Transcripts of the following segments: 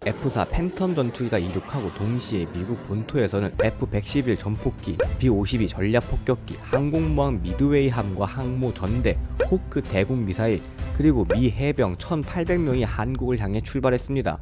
F-4 팬텀 전투기가 이륙하고 동시에 미국 본토에서는 F-111 전폭기, B-52 전략폭격기, 항공모함 미드웨이함과 항모 전대, 호크 대공 미사일, 그리고 미 해병 1,800명이 한국을 향해 출발했습니다.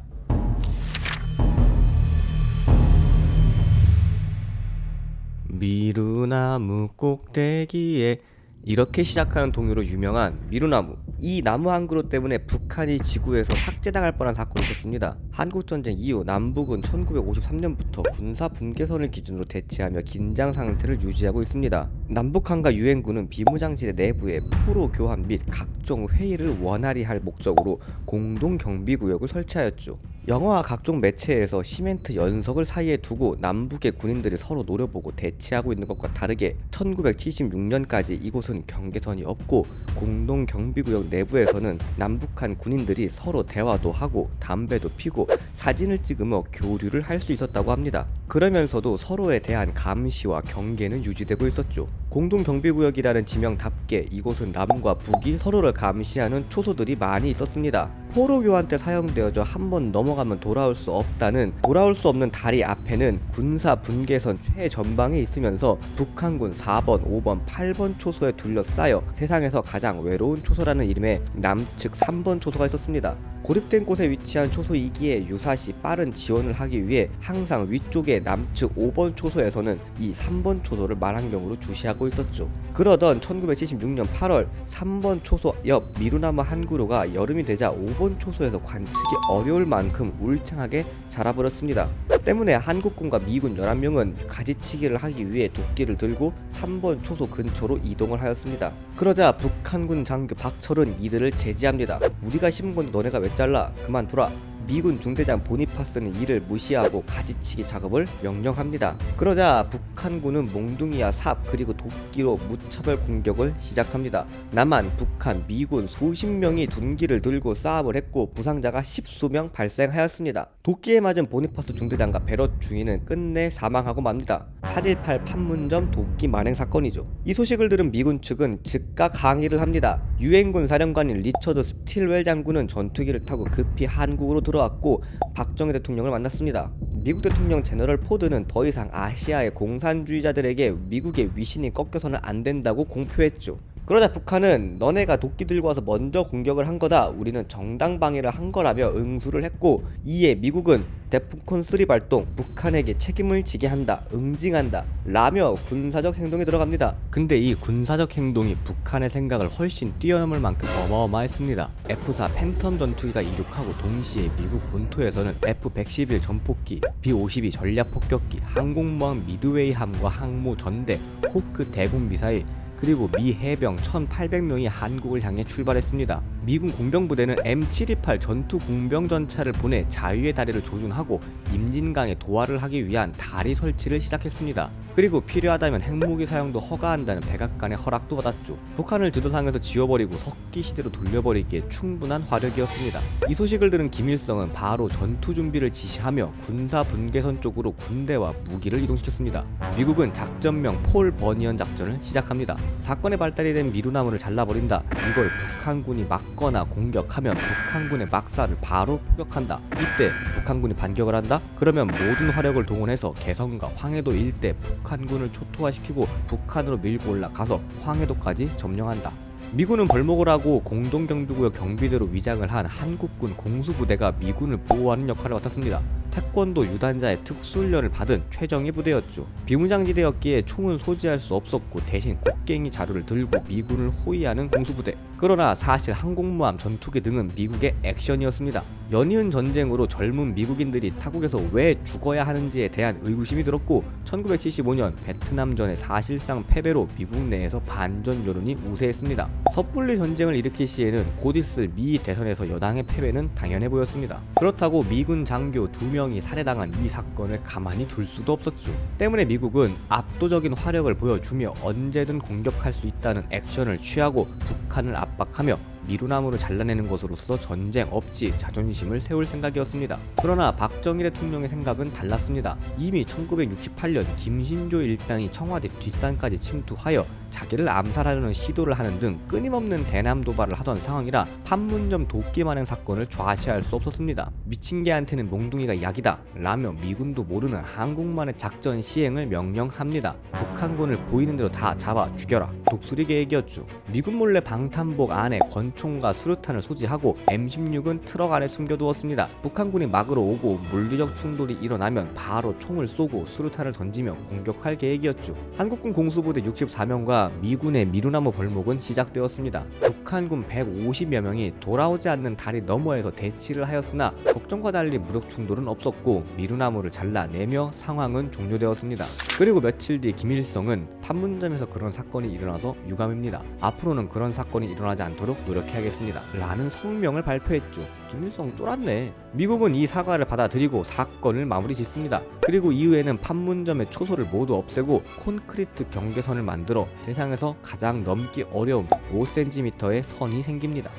미루나무 꼭대기에, 이렇게 시작하는 동요로 유명한 미루나무. 이 나무 한 그루 때문에 북한이 지구에서 삭제당할 뻔한 사건이 있었습니다. 한국전쟁 이후 남북은 1953년부터 군사 분계선을 기준으로 대치하며 긴장 상태를 유지하고 있습니다. 남북한과 유엔군은 비무장지대 내부에 포로 교환 및 각종 회의를 원활히 할 목적으로 공동 경비구역을 설치하였죠. 영화와 각종 매체에서 시멘트 연석을 사이에 두고 남북의 군인들이 서로 노려보고 대치하고 있는 것과 다르게 1976년까지 이곳은 경계선이 없고 공동 경비구역 내부에서는 남북한 군인들이 서로 대화도 하고 담배도 피고 사진을 찍으며 교류를 할 수 있었다고 합니다. 그러면서도 서로에 대한 감시와 경계는 유지되고 있었죠. 공동 경비구역이라는 지명답게 이곳은 남과 북이 서로를 감시하는 초소들이 많이 있었습니다. 포로 교환 때 사용되어져 한번 넘어가면 돌아올 수 없는 다리 앞에는 군사 분계선 최전방에 있으면서 북한군 4번, 5번, 8번 초소에 둘러싸여 세상에서 가장 외로운 초소라는 이름의 남측 3번 초소가 있었습니다. 고립된 곳에 위치한 초소이기에 유사시 빠른 지원을 하기 위해 항상 위쪽의 남측 5번 초소에서는 이 3번 초소를 만환경으로 주시하고 있었죠. 그러던 1976년 8월 3번 초소 옆 미루나무 한 그루가 여름이 되자 5번 초소에서 관측이 어려울 만큼 울창하게 자라버렸습니다. 때문에 한국군과 미군 11명은 가지치기를 하기 위해 도끼를 들고 3번 초소 근처로 이동을 하였습니다. 그러자 북한군 장교 박철은 이들을 제지합니다. 우리가 심은 건데 너네가 왜 잘라? 그만둬라. 미군 중대장 보니파스는 이를 무시하고 가지치기 작업을 명령합니다. 그러자 북한군은 몽둥이와 삽 그리고 도끼로 무차별 공격을 시작합니다. 남한, 북한, 미군 수십 명이 둔기를 들고 싸움을 했고 부상자가 십수명 발생하였습니다. 도끼에 맞은 보니파스 중대장과 베럿 중위는 끝내 사망하고 맙니다. 8.18 판문점 도끼 만행 사건이죠. 이 소식을 들은 미군 측은 즉각 항의를 합니다. 유엔군 사령관인 리처드 스틸웰 장군은 전투기를 타고 급히 한국으로 들어왔고 박정희 대통령을 만났습니다. 미국 대통령 제너럴 포드는 더 이상 아시아의 공산주의자들에게 미국의 위신이 꺾여서는 안 된다고 공표했죠. 그러자 북한은 너네가 도끼 들고 와서 먼저 공격을 한 거다. 우리는 정당 방위를 한 거라며 응수를 했고 이에 미국은 데프콘 3 발동, 북한에게 책임을 지게 한다, 응징한다 라며 군사적 행동에 들어갑니다. 근데 이 군사적 행동이 북한의 생각을 훨씬 뛰어넘을 만큼 어마어마했습니다. F-4 팬텀 전투기가 이륙하고 동시에 미국 본토에서는 F-111 전폭기, B-52 전략폭격기, 항공모함 미드웨이함과 항모 전대, 호크 대공 미사일, 그리고 미 해병 1,800명이 한국을 향해 출발했습니다. 미군 공병부대는 M728 전투 공병 전차를 보내 자유의 다리를 조준하고 임진강에 도하를 하기 위한 다리 설치를 시작했습니다. 그리고 필요하다면 핵무기 사용도 허가한다는 백악관의 허락도 받았죠. 북한을 지도상에서 지워버리고 석기 시대로 돌려버리기에 충분한 화력이었습니다. 이 소식을 들은 김일성은 바로 전투 준비를 지시하며 군사 분계선 쪽으로 군대와 무기를 이동시켰습니다. 미국은 작전명 폴 버니언 작전을 시작합니다. 사건의 발달이 된 미루나무를 잘라버린다. 이걸 북한군이 막거나 공격하면 북한군의 막사를 바로 포격한다. 이때 북한군이 반격을 한다? 그러면 모든 화력을 동원해서 개성과 황해도 일대 북한군을 초토화시키고 북한으로 밀고 올라가서 황해도까지 점령한다. 미군은 벌목을 하고 공동경비구역 경비대로 위장을 한 한국군 공수부대가 미군을 보호하는 역할을 맡았습니다. 태권도 유단자의 특수훈련을 받은 최정예 부대였죠. 비무장지대였기에 총은 소지할 수 없었고 대신 꽃갱이 자루를 들고 미군을 호위하는 공수부대. 그러나 사실 항공모함 전투기 등은 미국의 액션이었습니다. 연이은 전쟁으로 젊은 미국인들이 타국에서 왜 죽어야 하는지에 대한 의구심이 들었고 1975년 베트남전의 사실상 패배로 미국 내에서 반전 여론이 우세했습니다. 섣불리 전쟁을 일으킬 시에는 곧 있을 미 대선에서 여당의 패배는 당연해 보였습니다. 그렇다고 미군 장교 2명이 살해당한 이 사건을 가만히 둘 수도 없었죠. 때문에 미국은 압도적인 화력을 보여주며 언제든 공격할 수 있다는 액션을 취하고 북한을 압박하며 미루나무를 잘라내는 것으로서 전쟁, 업지, 자존심을 세울 생각이었습니다. 그러나 박정희 대통령의 생각은 달랐습니다. 이미 1968년 김신조 일당이 청와대 뒷산까지 침투하여 자기를 암살하려는 시도를 하는 등 끊임없는 대남 도발을 하던 상황이라 판문점 돕기 마련 사건을 좌시할 수 없었습니다. 미친 개한테는 몽둥이가 약이다 라며 미군도 모르는 한국만의 작전 시행을 명령합니다. 북한군을 보이는 대로 다 잡아 죽여라. 독수리 계획이었죠. 미군 몰래 방탄복 안에 권총과 수류탄을 소지하고 M16은 트럭 안에 숨겨두었습니다. 북한군이 막으러 오고 물리적 충돌이 일어나면 바로 총을 쏘고 수류탄을 던지며 공격할 계획이었죠. 한국군 공수부대 64명과 미군의 미루나무 벌목은 시작되었습니다. 북한군 150여 명이 돌아오지 않는 다리 너머에서 대치를 하였으나 걱정과 달리 무력 충돌은 없었고 미루나무를 잘라내며 상황은 종료되었습니다. 그리고 며칠 뒤 김일성은 판문점에서 그런 사건이 일어나서 유감입니다. 앞으로는 그런 사건이 일어나지 않도록 노력해야겠습니다. 라는 성명을 발표했죠. 김일성 쫄았네. 미국은 이 사과를 받아들이고 사건을 마무리 짓습니다. 그리고 이후에는 판문점의 초소를 모두 없애고 콘크리트 경계선을 만들어 세상에서 가장 넘기 어려운 5cm의 선이 생깁니다.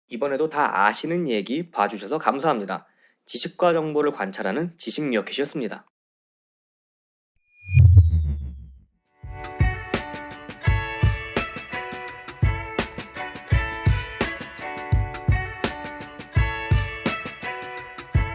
이번에도 다 아시는 얘기 봐주셔서 감사합니다. 지식과 정보를 관찰하는 지식미어캣이었습니다.